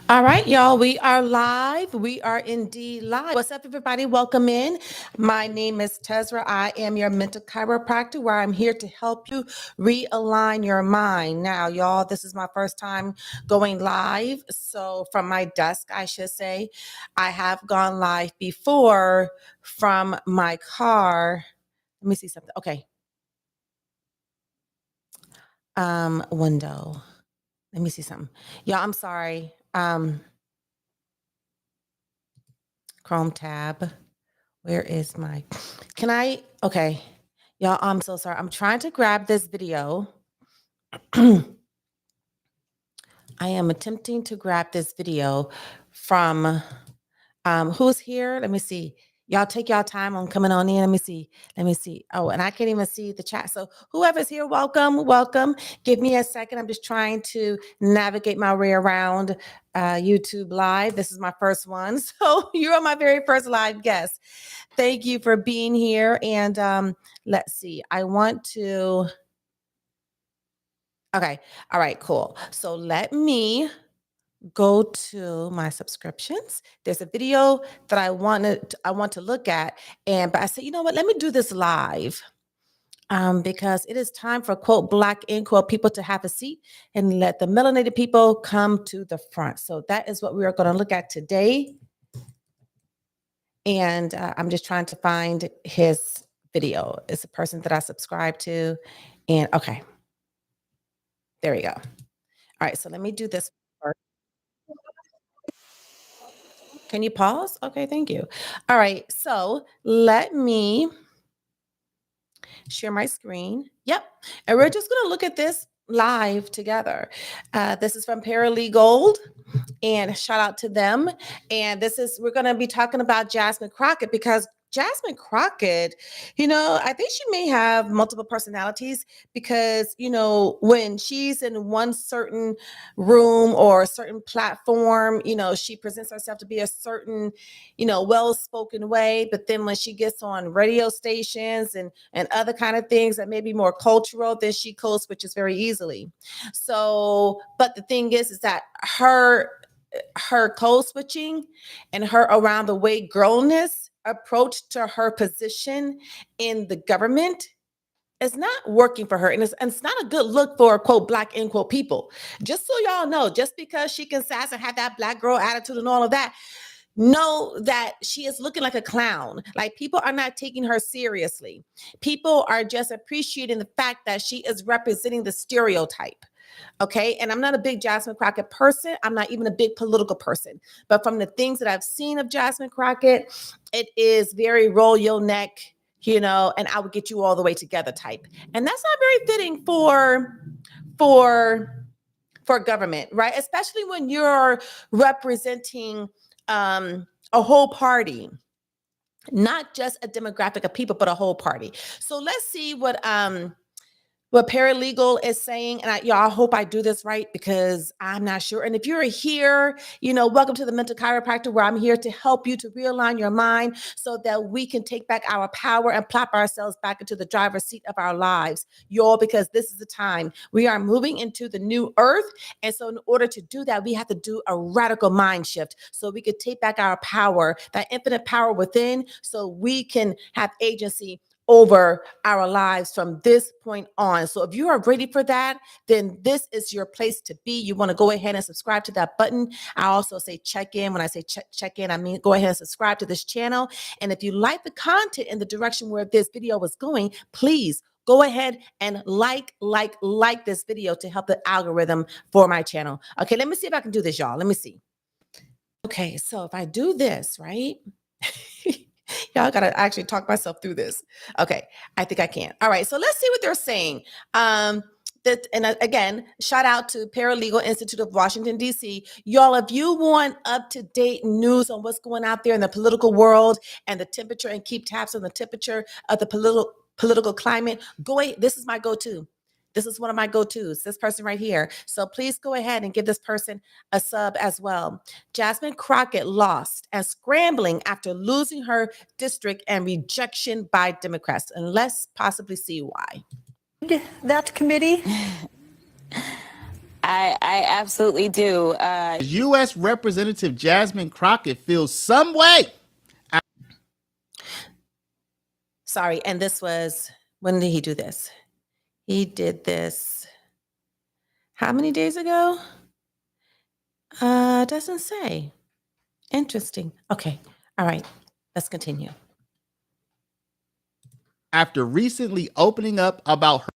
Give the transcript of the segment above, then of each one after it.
All right, y'all, we are live. We are indeed live. What's up, everybody? Welcome in. My name is Tezra. I am your mental chiropractor where I'm here to help you realign your mind. Now, y'all, this is my first time going live. So, from my desk, I should say, I have gone live before from my car. Let me see something. Okay. Window. Let me see something. Y'all, I'm sorry. Chrome tab. Where is my, okay. Y'all, I'm so sorry. I'm trying to grab this video. I am attempting to grab this video from, who's here? Let me see. Y'all take y'all time on coming on in. Let me see. Oh, and I can't even see the chat. So whoever's here, welcome. Give me a second. I'm just trying to navigate my way around YouTube Live. This is my first one. So you're my very first live guest. Thank you for being here. And let's see. I want to. Okay. All right. Cool. So let me go to my subscriptions. There's a video that I want to look at, but I said, you know what? Let me do this live. Because it is time for quote Black in quote people to have a seat and let the melanated people come to the front. So that is what we are going to look at today. And I'm just trying to find his video. It's a person that I subscribe to. And okay, there we go. All right, so let me do this first. Can you pause? Okay, thank you. All right, so let me share my screen. Yep, and we're just gonna look at this live together. This is from Paralegal. And shout out to them. And we're going to be talking about Jasmine Crockett because Jasmine Crockett, I think she may have multiple personalities because, when she's in one certain room or a certain platform, she presents herself to be a certain, well-spoken way. But then when she gets on radio stations and other kind of things that may be more cultural, then she code switches very easily. So, but the thing is that her code switching and her around the way girlness approach to her position in the government is not working for her. And it's not a good look for quote Black end quote people. Just so y'all know, just because she can sass and have that Black girl attitude and all of that, know that she is looking like a clown. Like people are not taking her seriously. People are just appreciating the fact that she is representing the stereotype. Okay. And I'm not a big Jasmine Crockett person. I'm not even a big political person. But from the things that I've seen of Jasmine Crockett, it is very roll your neck, and I would get you all the way together type. And that's not very fitting for government, right? Especially when you're representing a whole party, not just a demographic of people, but a whole party. So let's see what Paralegal is saying. And y'all, I hope I do this right because I'm not sure. And if you're here, welcome to the Mental Chiropractor, where I'm here to help you to realign your mind so that we can take back our power and plop ourselves back into the driver's seat of our lives, y'all, because this is the time we are moving into the new earth. And so in order to do that, we have to do a radical mind shift so we could take back our power, that infinite power within, so we can have agency over our lives from this point on. So if you are ready for that, then this is your place to be. You want to go ahead and subscribe to that button. I also say check in. When I say check in, I mean go ahead and subscribe to this channel. And if you like the content in the direction where this video is going, please go ahead and like this video to help the algorithm for my channel. Okay, let me see if I can do this, y'all. Let me see. Okay, so if I do this, right? Y'all gotta actually talk myself through this. Okay, I think I can. All right, so let's see what they're saying. Again, shout out to Paralegal Institute of Washington, D.C. Y'all, if you want up-to-date news on what's going out there in the political world and the temperature, and keep tabs on the temperature of the political climate, go ahead. This is my go-to. This is one of my go-tos, this person right here. So please go ahead and give this person a sub as well. Jasmine Crockett lost and scrambling after losing her district and rejection by Democrats. And let's possibly see why. That committee? I absolutely do. U.S. Representative Jasmine Crockett feels some way. Sorry, and this was, when did he do this? He did this how many days ago? Doesn't say. Interesting. Okay. All right. Let's continue. After recently opening up about her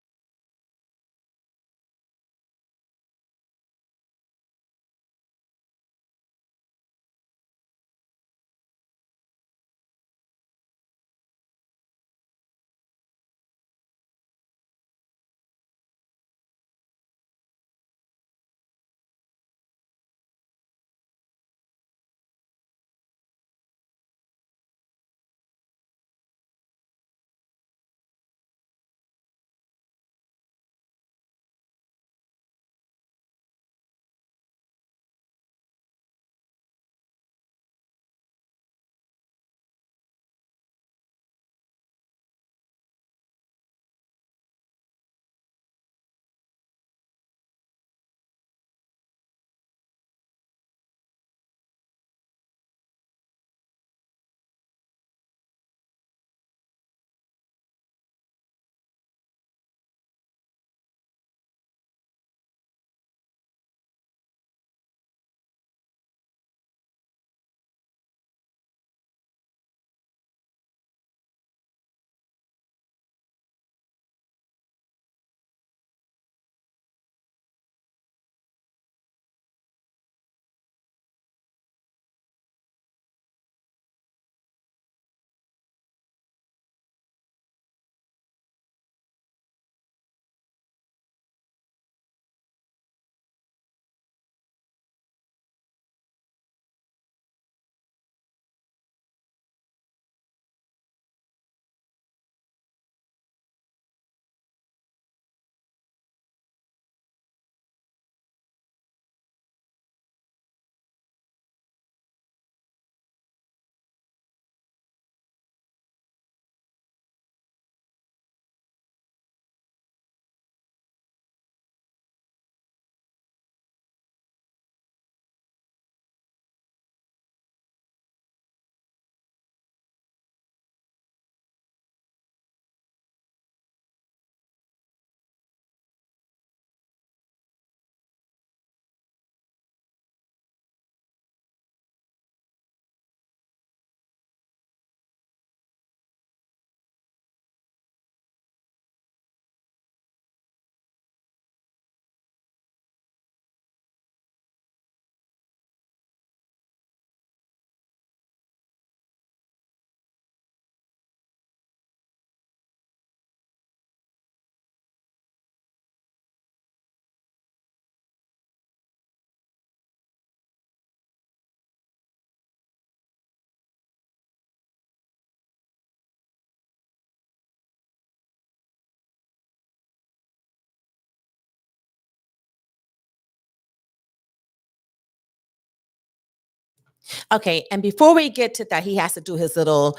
Okay, and before we get to that, he has to do his little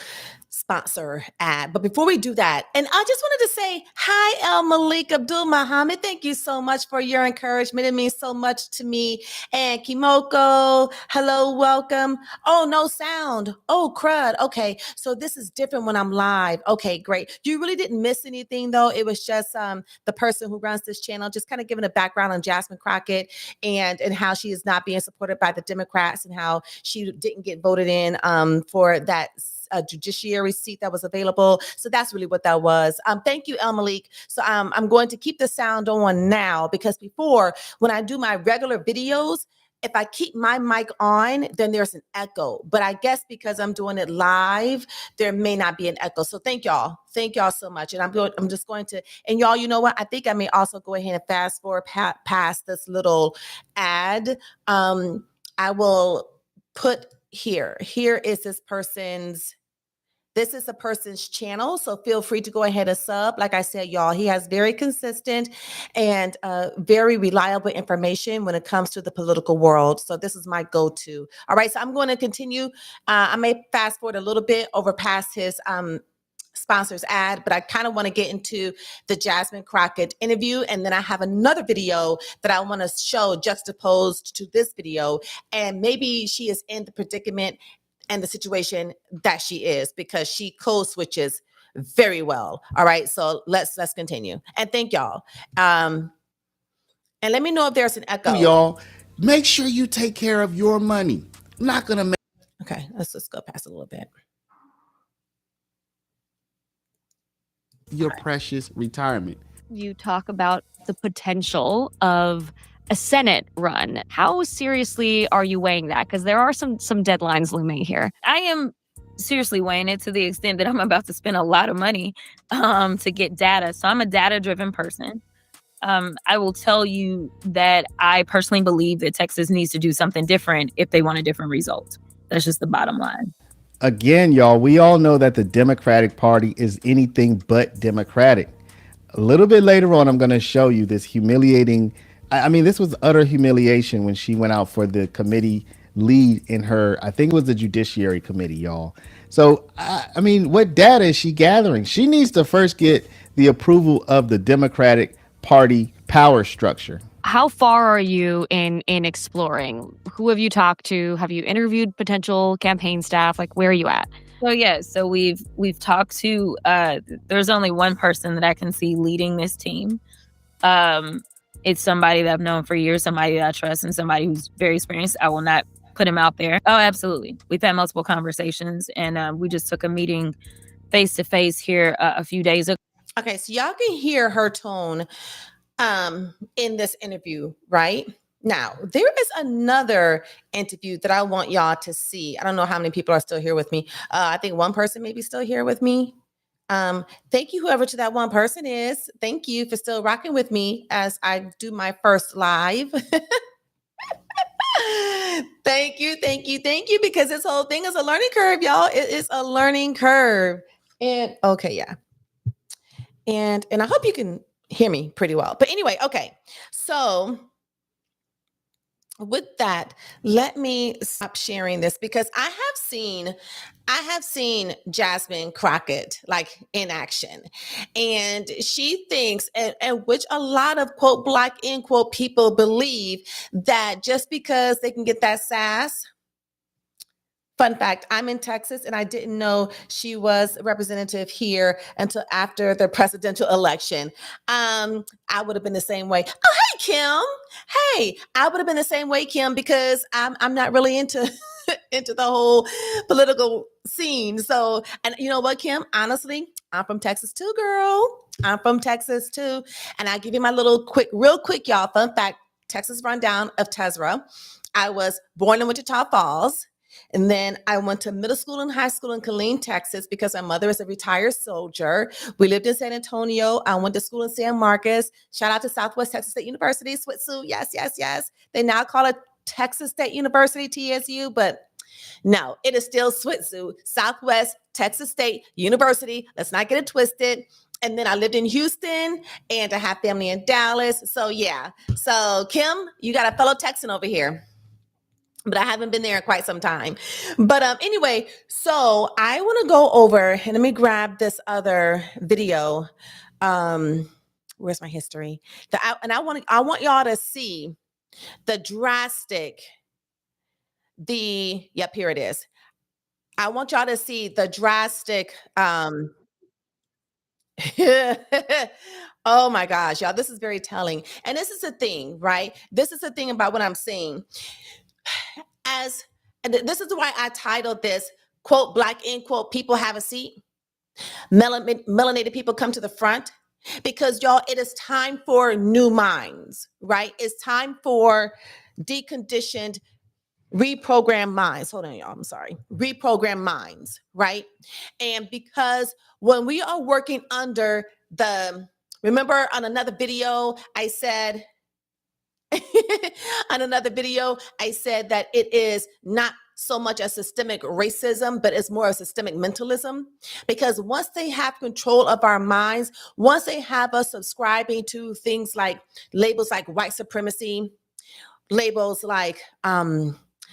sponsor ad. But before we do that, and I just wanted to say hi, El Malik Abdul Muhammad. Thank you so much for your encouragement. It means so much to me. And Kimoko, hello, welcome. Oh, no sound. Oh, crud. Okay, so this is different when I'm live. Okay, great. You really didn't miss anything though. It was just the person who runs this channel, just kind of giving a background on Jasmine Crockett and how she is not being supported by the Democrats and how she didn't get voted in for that judiciary seat that was available. So that's really what that was. Thank you, El Malik. So I'm going to keep the sound on now because before, when I do my regular videos, if I keep my mic on, then there's an echo. But I guess because I'm doing it live, there may not be an echo. So thank y'all. Thank y'all so much. And I'm just going to, and y'all, you know what? I think I may also go ahead and fast forward past this little ad. I will put here is this is a person's channel, so feel free to go ahead and sub. Like I said, y'all, he has very consistent and very reliable information when it comes to the political world. So this is my go-to. All right, so I'm going to continue. I may fast forward a little bit over past his sponsors ad, but I kind of want to get into the Jasmine Crockett interview. And then I have another video that I want to show juxtaposed to this video. And maybe she is in the predicament and the situation that she is, because she code switches very well. All right. So let's continue. And thank y'all. And let me know if there's an echo. Y'all, make sure you take care of your money. I'm not going to make. Okay. Let's just go past a little bit. Your precious retirement. You talk about the potential of a Senate run. How seriously are you weighing that? Because there are some deadlines looming here. I am seriously weighing it to the extent that I'm about to spend a lot of money to get data. So I'm a data-driven person. I will tell you that I personally believe that Texas needs to do something different if they want a different result. That's just the bottom line. Again, y'all, we all know that the Democratic Party is anything but democratic. A little bit later on, I'm going to show you this humiliating. I mean, this was utter humiliation when she went out for the committee lead in her, I think it was the Judiciary Committee, y'all. So, I mean, what data is she gathering? She needs to first get the approval of the Democratic Party power structure. How far are you in exploring? Who have you talked to? Have you interviewed potential campaign staff? Like, where are you at? So we've talked to there's only one person that I can see leading this team. It's somebody that I've known for years, somebody that I trust, and somebody who's very experienced. I will not put him out there. Oh, absolutely. We've had multiple conversations, and we just took a meeting face to face here a few days ago. Okay, so y'all can hear her tone in this interview, right? Now, there is another interview that I want y'all to see. I don't know how many people are still here with me. I think one person may be still here with me. Thank you, whoever to that one person is. Thank you for still rocking with me as I do my first live. Thank you, because this whole thing is a learning curve, y'all. It is a learning curve. And okay, yeah. And I hope you can hear me pretty well. But anyway, okay. So with that, let me stop sharing this, because I have seen Jasmine Crockett like in action, and she thinks, and which a lot of quote Black end quote people believe, that just because they can get that sass. Fun fact, I'm in Texas, and I didn't know she was a representative here until after the presidential election. I would have been the same way. Oh, hey, Kim. Hey, I would have been the same way, Kim, because I'm not really into into the whole political scene. So, and you know what, Kim? Honestly, I'm from Texas too, girl. I'm from Texas too. And I'll give you my real quick, y'all, fun fact, Texas rundown of Tezra. I was born in Wichita Falls. And then I went to middle school and high school in Killeen, Texas, because my mother is a retired soldier. We lived in San Antonio. I went to school in San Marcos. Shout out to Southwest Texas State University, SWTSU. Yes, yes, yes. They now call it Texas State University, TSU, but no, it is still SWTSU, Southwest Texas State University. Let's not get it twisted. And then I lived in Houston, and I have family in Dallas. So yeah. So Kim, you got a fellow Texan over here. But I haven't been there in quite some time. But anyway, so I want to go over, and let me grab this other video. Where's my history? I want y'all to see the drastic. Yep, here it is. I want y'all to see the drastic. Oh my gosh, y'all! This is very telling, and this is the thing, right? This is the thing about what I'm seeing. And this is why I titled this, quote, Black end quote, people have a seat. Melanated people come to the front, because y'all, it is time for new minds, right? It's time for deconditioned, reprogrammed minds. Hold on, y'all. I'm sorry. Reprogrammed minds, right? And because when we are working under remember on another video, I said, on another video, I said that it is not so much a systemic racism, but it's more a systemic mentalism. Because once they have control of our minds, once they have us subscribing to things like labels like white supremacy, labels like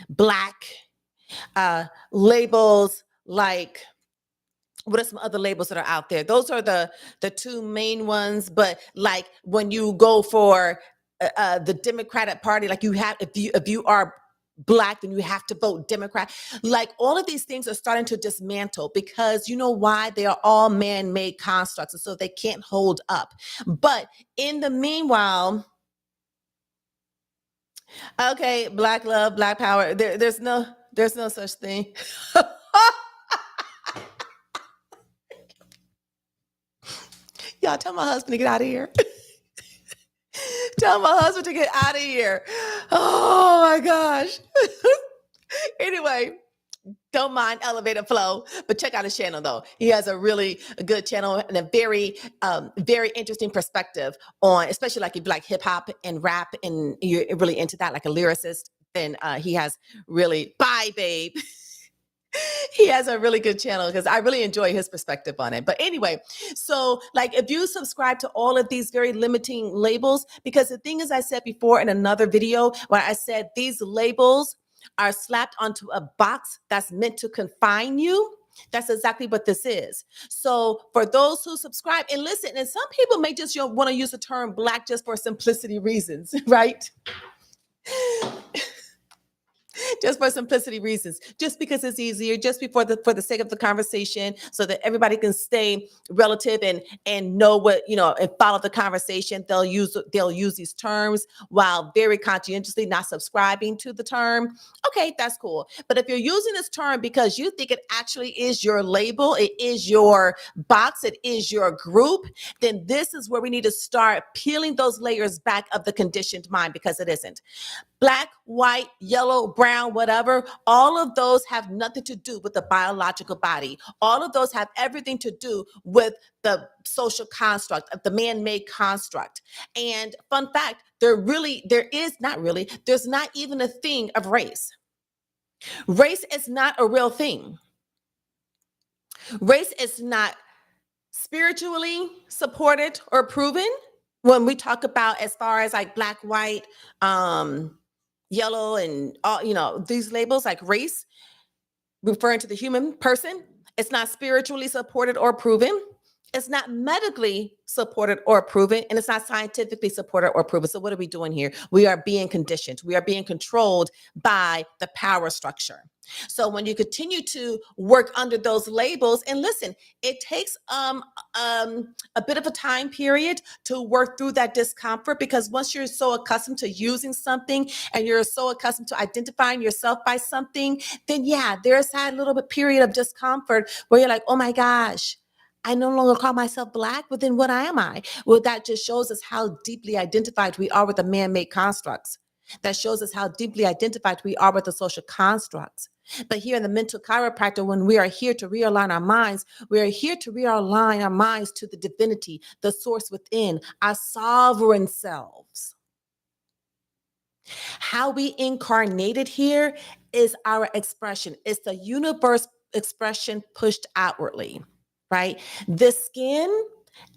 Black, labels like what are some other labels that are out there? Those are the two main ones. But like when you go for the Democratic Party, like you have, if you are Black, then you have to vote Democrat. Like all of these things are starting to dismantle because you know why? They are all man-made constructs, and so they can't hold up. But in the meanwhile, okay, Black love, Black power. There's no such thing. Y'all tell my husband to get out of here. Tell my husband to get out of here. Oh my gosh. Anyway, don't mind elevator flow, but check out his channel though. He has a really good channel and a very, very interesting perspective on, especially like if you like hip hop and rap and you're really into that, like a lyricist, then he has really, bye babe. He has a really good channel because I really enjoy his perspective on it. But anyway, so like if you subscribe to all of these very limiting labels, because the thing is, I said before in another video where I said these labels are slapped onto a box that's meant to confine you. That's exactly what this is. So for those who subscribe and listen, and some people may just want to use the term Black just for simplicity reasons, right? Just for simplicity reasons, just because it's easier, just for the sake of the conversation, so that everybody can stay relative and know what, and follow the conversation. They'll use these terms while very conscientiously not subscribing to the term. Okay, that's cool. But if you're using this term because you think it actually is your label, it is your box, it is your group, then this is where we need to start peeling those layers back of the conditioned mind, because it isn't. Black, white, yellow, brown, whatever, all of those have nothing to do with the biological body. All of those have everything to do with the social construct, of the man-made construct. And fun fact, there's not even a thing of race. Race is not a real thing. Race is not spiritually supported or proven. When we talk about as far as like Black, white, yellow, and all, these labels like race, referring to the human person, it's not spiritually supported or proven. It's not medically supported or proven, and it's not scientifically supported or proven. So what are we doing here? We are being conditioned. We are being controlled by the power structure. So when you continue to work under those labels, and listen, it takes a bit of a time period to work through that discomfort, because once you're so accustomed to using something and you're so accustomed to identifying yourself by something, then yeah, there's that little bit period of discomfort where you're like, oh my gosh, I no longer call myself Black, but then what am I? Well, that just shows us how deeply identified we are with the man-made constructs. That shows us how deeply identified we are with the social constructs. But here in the mental chiropractor, when we are here to realign our minds, we are here to realign our minds to the divinity, the source within, our sovereign selves. How we incarnated here is our expression. It's the universe expression pushed outwardly, right? The skin,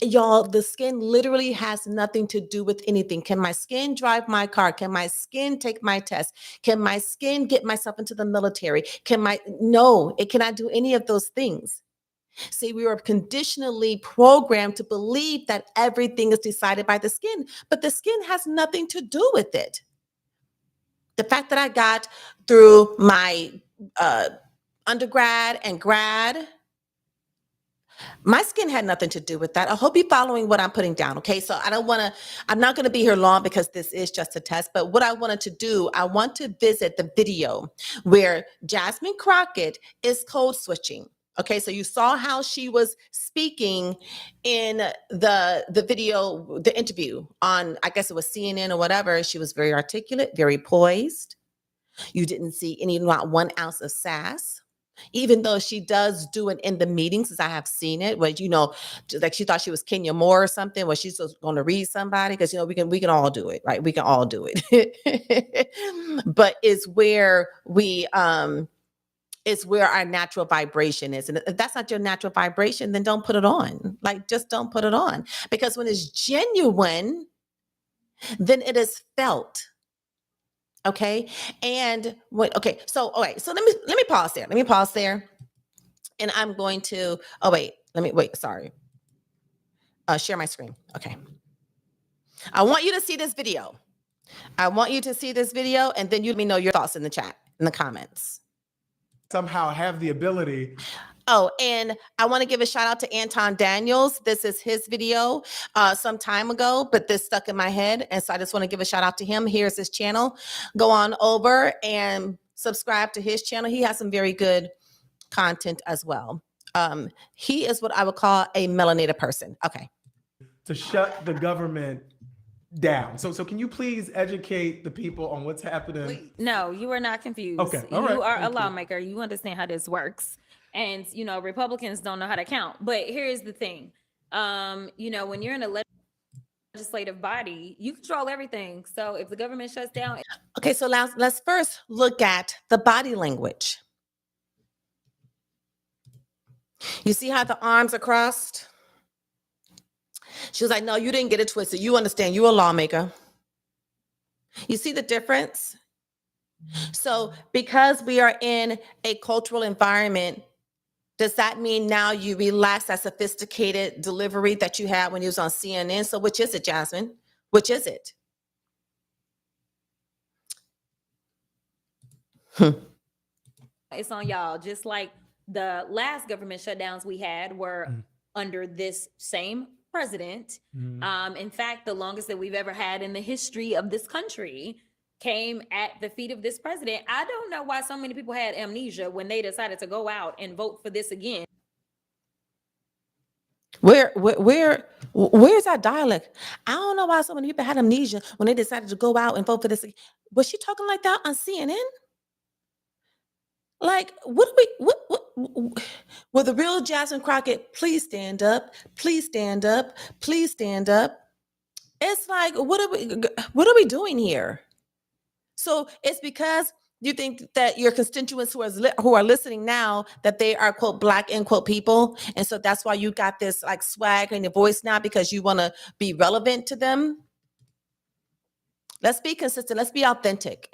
y'all, the skin literally has nothing to do with anything. Can my skin drive my car? Can my skin take my test? Can my skin get myself into the military? No, it cannot do any of those things. See, we were conditionally programmed to believe that everything is decided by the skin, but the skin has nothing to do with it. The fact that I got through my undergrad and grad, my skin had nothing to do with that. I hope you're following what I'm putting down. Okay. So I'm not going to be here long because this is just a test, but what I wanted to do, I want to visit the video where Jasmine Crockett is code switching. Okay. So you saw how she was speaking in the video, the interview on, I guess it was CNN or whatever. She was very articulate, very poised. You didn't see not 1 ounce of sass. Even though she does do it in the meetings, as I have seen it, where like she thought she was Kenya Moore or something, where she's going to read somebody, because we can all do it, right? We can all do it, but it's where it's where our natural vibration is, and if that's not your natural vibration, then don't put it on. Like, just don't put it on, because when it's genuine, then it is felt. Okay. And so let me pause there. And I'm going to, oh, wait, sorry. Share my screen. Okay. I want you to see this video. And then you let me know your thoughts in the chat, in the comments. Somehow have the ability. Oh, and I want to give a shout out to Anton Daniels. This is his video some time ago, but this stuck in my head. And so I just want to give a shout out to him. Here's his channel. Go on over and subscribe to his channel. He has some very good content as well. He is what I would call a melanated person. Okay. To shut the government down. So can you please educate the people on what's happening? No, you are not confused. Okay, all right, You are a thank you. lawmaker. You understand how this works. And, Republicans don't know how to count. But here's the thing. When you're in a legislative body, you control everything. So if the government shuts down. Okay, so let's first look at the body language. You see how the arms are crossed? She was like, no, you didn't get it twisted. You understand, you're a lawmaker. You see the difference? So because we are in a cultural environment, does that mean now you relax that sophisticated delivery that you had when you was on CNN? So which is it, Jasmine? Which is it? It's on y'all. Just like the last government shutdowns we had were under this same president. In fact, the longest that we've ever had in the history of this country came at the feet of this president. I don't know why so many people had amnesia when they decided to go out and vote for this again. Where's that dialect? I don't know why so many people had amnesia when they decided to go out and vote for this. Was she talking like that on CNN? Like, what will the real Jasmine Crockett please stand up? Please stand up. Please stand up. It's like, what are we doing here? So it's because you think that your constituents who are listening now, that they are, quote, Black, end quote, people. And so that's why you got this like swag in your voice now, because you want to be relevant to them. Let's be consistent. Let's be authentic.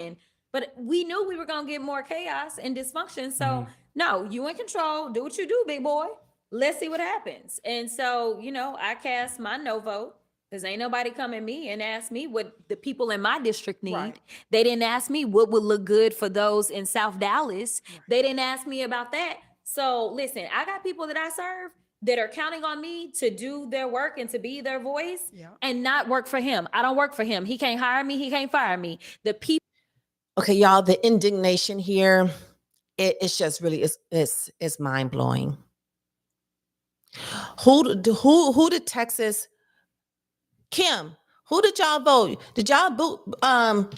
But we knew we were going to get more chaos and dysfunction. So no, you in control. Do what you do, big boy. Let's see what happens. And so, I cast my no vote because ain't nobody come at me and ask me what the people in my district need. Right. They didn't ask me what would look good for those in South Dallas. Right. They didn't ask me about that. So listen, I got people that I serve that are counting on me to do their work and to be their voice and not work for him. I don't work for him. He can't hire me. He can't fire me. The people. Okay, y'all, the indignation here, it's just really, it's mind blowing. Who did Texas, Kim, who did y'all vote? Did y'all boot Boom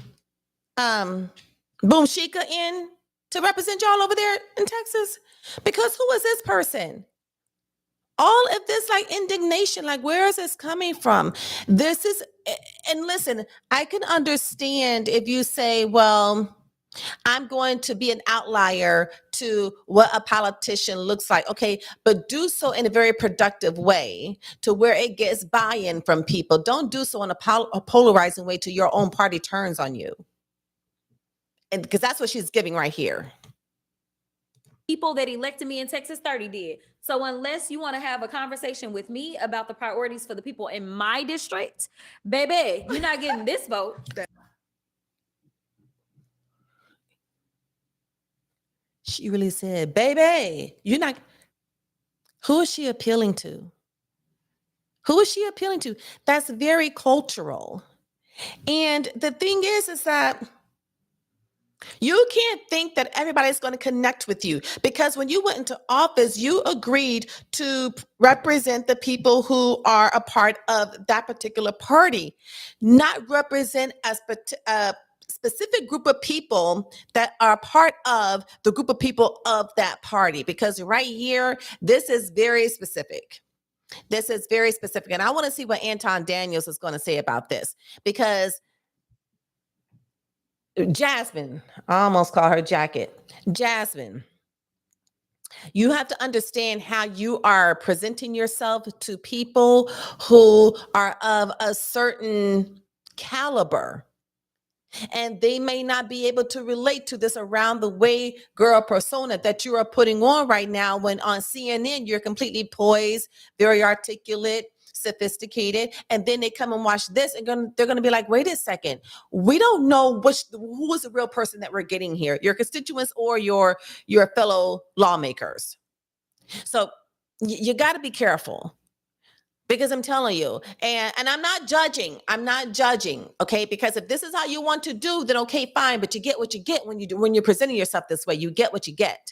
Shika in to represent y'all over there in Texas? Because who is this person? All of this like indignation, like where is this coming from? This is, and listen, I can understand if you say, well, I'm going to be an outlier to what a politician looks like. Okay, but do so in a very productive way to where it gets buy-in from people. Don't do so in a polarizing way to your own party turns on you. And because that's what she's giving right here. People that elected me in Texas 30 did. So unless you want to have a conversation with me about the priorities for the people in my district, baby, you're not getting this vote. She really said, baby, you're not. Who is she appealing to? Who is she appealing to? That's very cultural. And the thing is that you can't think that everybody's going to connect with you, because when you went into office, you agreed to represent the people who are a part of that particular party, not represent a specific group of people that are part of the group of people of that party. Because right here, this is very specific. This is very specific. And I want to see what Anton Daniels is going to say about this, because Jasmine, I almost call her Jacket. Jasmine, you have to understand how you are presenting yourself to people who are of a certain caliber. And they may not be able to relate to this around the way girl persona that you are putting on right now, when on CNN you're completely poised, very articulate, sophisticated, and then they come and watch this and they're going to be like, wait a second, we don't know who is the real person that we're getting here, your constituents or your fellow lawmakers. So you got to be careful. Because I'm telling you, and I'm not judging. Okay, because if this is how you want to do, then okay, fine. But you get what you get when you're presenting yourself this way. You get what you get.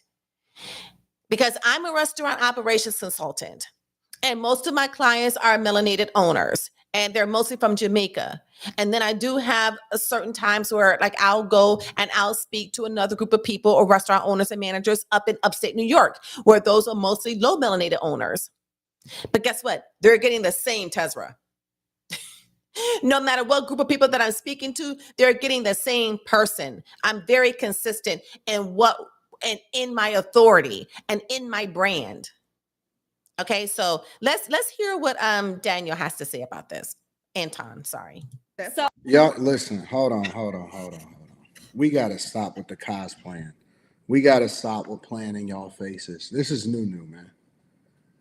Because I'm a restaurant operations consultant, and most of my clients are melanated owners, and they're mostly from Jamaica. And then I do have a certain times where, like, I'll go and I'll speak to another group of people or restaurant owners and managers up in upstate New York, where those are mostly low melanated owners. But guess what? They're getting the same Tezra. No matter what group of people that I'm speaking to, they're getting the same person. I'm very consistent in my authority and in my brand. Okay, so let's hear what Daniel has to say about this. Anton, sorry. So y'all listen, hold on. We gotta stop with the cosplaying. We gotta stop with playing in y'all faces. This is new, man.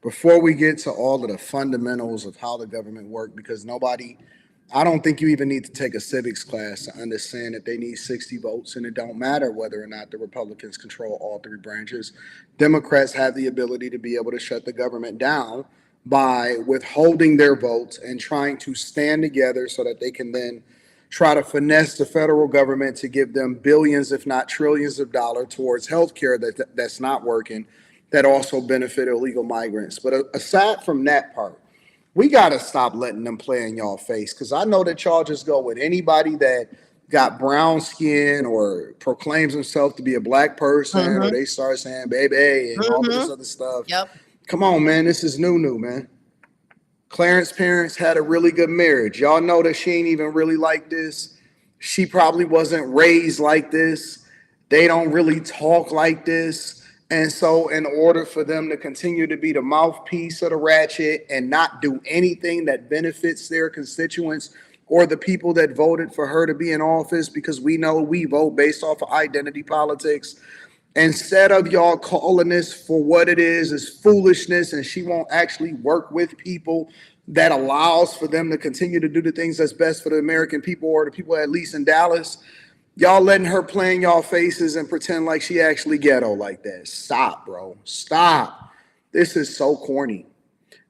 Before we get to all of the fundamentals of how the government works, because I don't think you even need to take a civics class to understand that they need 60 votes, and it don't matter whether or not the Republicans control all three branches. Democrats have the ability to be able to shut the government down by withholding their votes and trying to stand together so that they can then try to finesse the federal government to give them billions, if not trillions of dollars towards healthcare that's not working, that also benefit illegal migrants. But aside from that part, we got to stop letting them play in y'all face, because I know that y'all just go with anybody that got brown skin or proclaims himself to be a black person, or they start saying baby and all of this other stuff. Yep. Come on, man. This is new, man. Clarence's parents had a really good marriage. Y'all know that she ain't even really like this. She probably wasn't raised like this. They don't really talk like this. And so in order for them to continue to be the mouthpiece of the ratchet and not do anything that benefits their constituents or the people that voted for her to be in office, because we know we vote based off of identity politics, instead of y'all calling this for what it is foolishness, and she won't actually work with people that allows for them to continue to do the things that's best for the American people, or the people at least in Dallas, y'all letting her play in y'all faces and pretend like she actually ghetto like that. Stop, bro. Stop. This is so corny.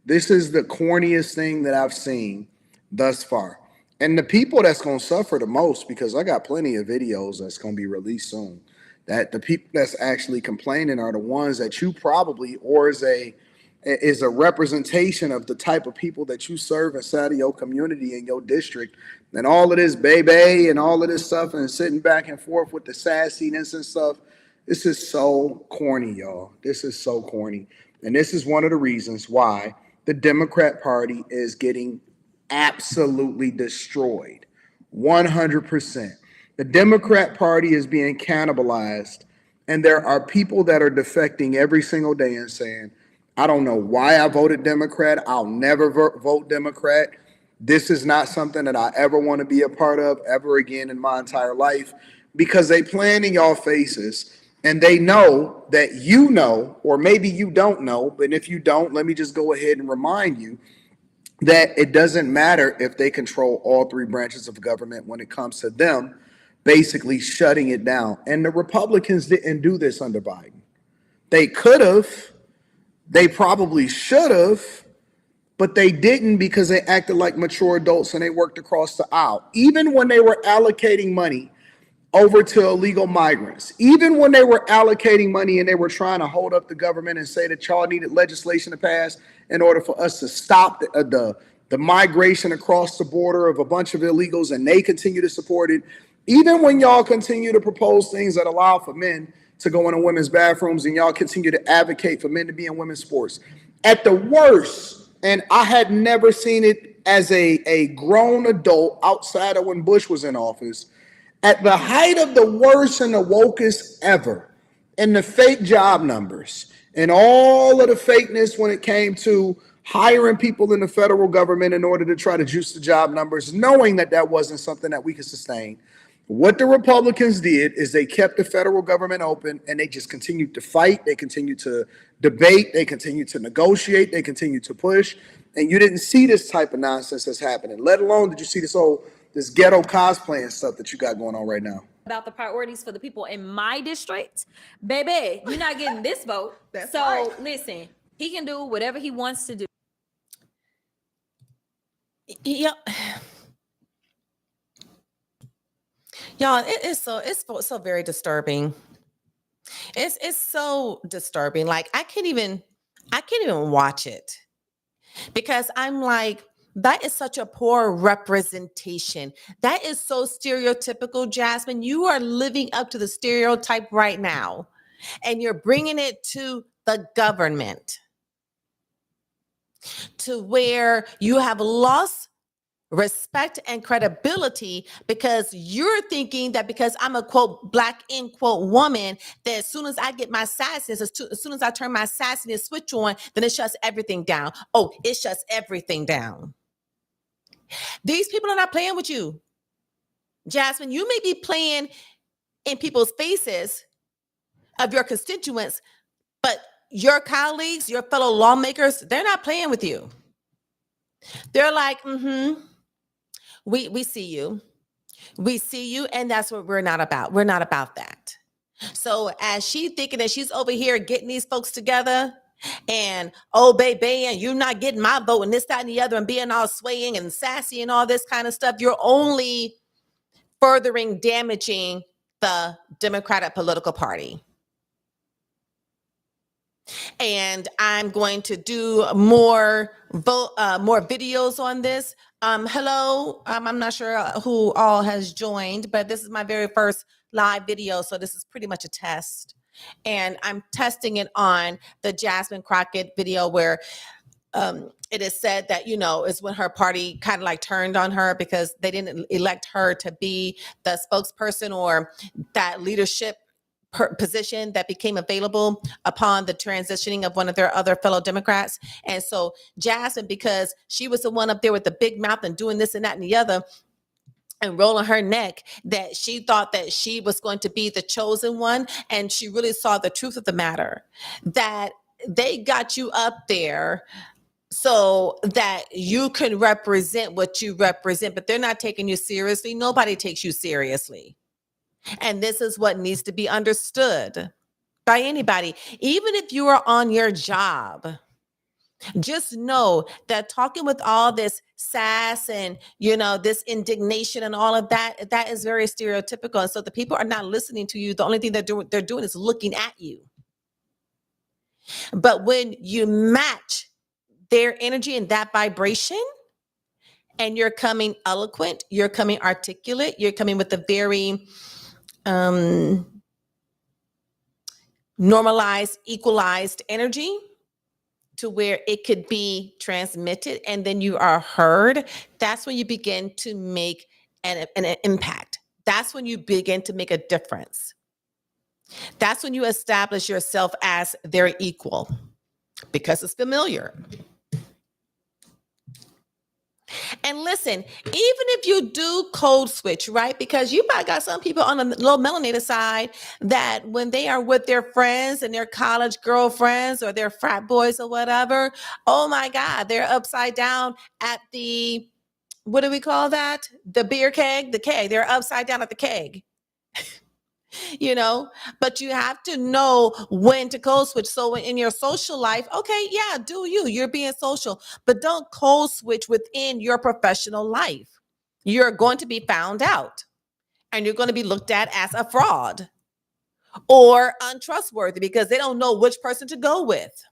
This is the corniest thing that I've seen thus far. And the people that's going to suffer the most, because I got plenty of videos that's going to be released soon, that the people that's actually complaining are the ones that you probably, or is a representation of the type of people that you serve inside of your community and your district. And all of this baby and all of this stuff and sitting back and forth with the sassiness and stuff. This is so corny, y'all. This is so corny. And this is one of the reasons why the Democrat Party is getting absolutely destroyed. 100%. The Democrat Party is being cannibalized. And there are people that are defecting every single day and saying, I don't know why I voted Democrat. I'll never vote Democrat. This is not something that I ever want to be a part of ever again in my entire life, because they playing in y'all faces and they know that you know, or maybe you don't know. But if you don't, let me just go ahead and remind you that it doesn't matter if they control all three branches of government when it comes to them basically shutting it down. And the Republicans didn't do this under Biden. They could have. They probably should have, but they didn't, because they acted like mature adults and they worked across the aisle. Even when they were allocating money over to illegal migrants, even when they were allocating money and they were trying to hold up the government and say that y'all needed legislation to pass in order for us to stop the migration across the border of a bunch of illegals, and they continue to support it. Even when y'all continue to propose things that allow for men to go into women's bathrooms, and y'all continue to advocate for men to be in women's sports. At the worst, and I had never seen it as a grown adult outside of when Bush was in office, at the height of the worst and the wokest ever, and the fake job numbers, and all of the fakeness when it came to hiring people in the federal government in order to try to juice the job numbers, knowing that that wasn't something that we could sustain. What the Republicans did is they kept the federal government open and they just continued to fight. They continued to debate. They continued to negotiate. They continued to push. And you didn't see this type of nonsense that's happening, let alone did you see this ghetto cosplaying stuff that you got going on right now. About the priorities for the people in my district, baby, you're not getting this vote. So listen, he can do whatever he wants to do. Yeah. Y'all, it's so very disturbing. It's so disturbing. Like I can't even watch it because I'm like, that is such a poor representation. That is so stereotypical, Jasmine. You are living up to the stereotype right now, and you're bringing it to the government to where you have lost respect and credibility because you're thinking that because I'm a quote black in quote woman, that as soon as I get my sassiness, as soon as I turn my sassiness switch on, then it shuts everything down. Oh, it shuts everything down. These people are not playing with you, Jasmine. You may be playing in people's faces of your constituents, but your colleagues, your fellow lawmakers, they're not playing with you. They're like, we see you. We see you, and that's what we're not about. We're not about that. So as she's thinking that she's over here getting these folks together and, oh, baby, and you're not getting my vote and this, that, and the other and being all swaying and sassy and all this kind of stuff, you're only furthering damaging the Democratic political party. And I'm going to do more videos on this. Hello, I'm not sure who all has joined, but this is my very first live video, so this is pretty much a test. And I'm testing it on the Jasmine Crockett video where it is said that, is when her party kind of like turned on her because they didn't elect her to be the spokesperson or that leadership position that became available upon the transitioning of one of their other fellow Democrats. And so Jasmine, because she was the one up there with the big mouth and doing this and that and the other and rolling her neck, that she thought that she was going to be the chosen one. And she really saw the truth of the matter, that they got you up there so that you can represent what you represent, but they're not taking you seriously. Nobody takes you seriously. And this is what needs to be understood by anybody. Even if you are on your job, just know that talking with all this sass and, this indignation and all of that, that is very stereotypical. And so the people are not listening to you. The only thing they're doing is looking at you. But when you match their energy and that vibration, and you're coming eloquent, you're coming articulate, you're coming with a very normalized, equalized energy to where it could be transmitted and then you are heard, that's when you begin to make an impact. That's when you begin to make a difference. That's when you establish yourself as their equal because it's familiar. And listen, even if you do code switch, right? Because you might got some people on the low melanated side that when they are with their friends and their college girlfriends or their frat boys or whatever, oh my God, they're upside down at the, what do we call that? The beer keg, the keg. They're upside down at the keg. But you have to know when to code switch. So in your social life, okay, yeah, you're being social, but don't code switch within your professional life. You're going to be found out and you're going to be looked at as a fraud or untrustworthy because they don't know which person to go with.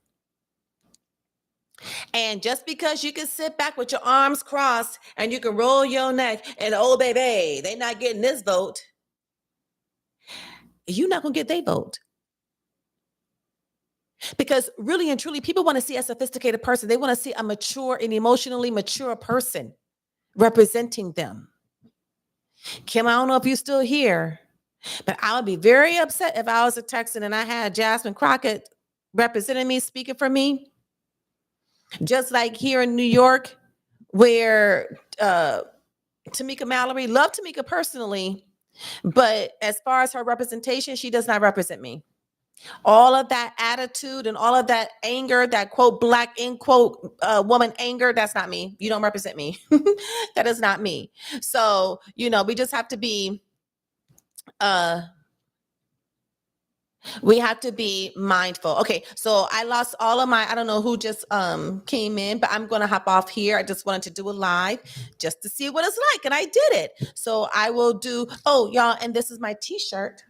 And just because you can sit back with your arms crossed and you can roll your neck and, oh, baby, they're not getting this vote, you're not going to get their vote. Because really and truly, people want to see a sophisticated person. They want to see a mature and emotionally mature person representing them. Kim, I don't know if you're still here, but I would be very upset if I was a Texan and I had Jasmine Crockett representing me, speaking for me. Just like here in New York, where Tamika Mallory, love Tamika personally, But as far as her representation, she does not represent me. All of that attitude and all of that anger, that quote black in quote woman anger, that's not me. You don't represent me. That is not me. So, we just have to be we have to be mindful. Okay, so I lost all of I don't know who just came in, but I'm gonna hop off here. I just wanted to do a live just to see what it's like, and I did it. So I will do, y'all, and this is my t-shirt,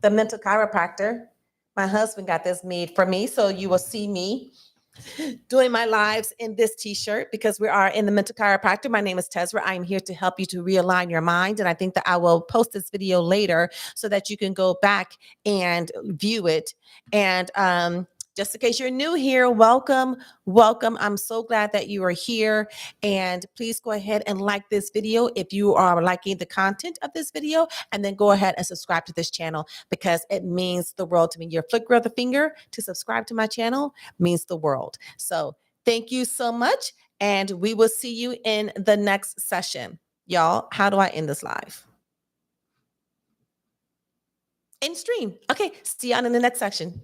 the mental chiropractor. My husband got this made for me, so you will see me doing my lives in this t-shirt because we are in the mental chiropractor. My name is Tezra. I am here to help you to realign your mind. And I think that I will post this video later so that you can go back and view it. And just in case you're new here, welcome. I'm so glad that you are here. And please go ahead and like this video if you are liking the content of this video, and then go ahead and subscribe to this channel because it means the world to me. Your flicker of the finger to subscribe to my channel means the world. So thank you so much. And we will see you in the next session. Y'all, how do I end this live? In stream. Okay, see you on in the next section.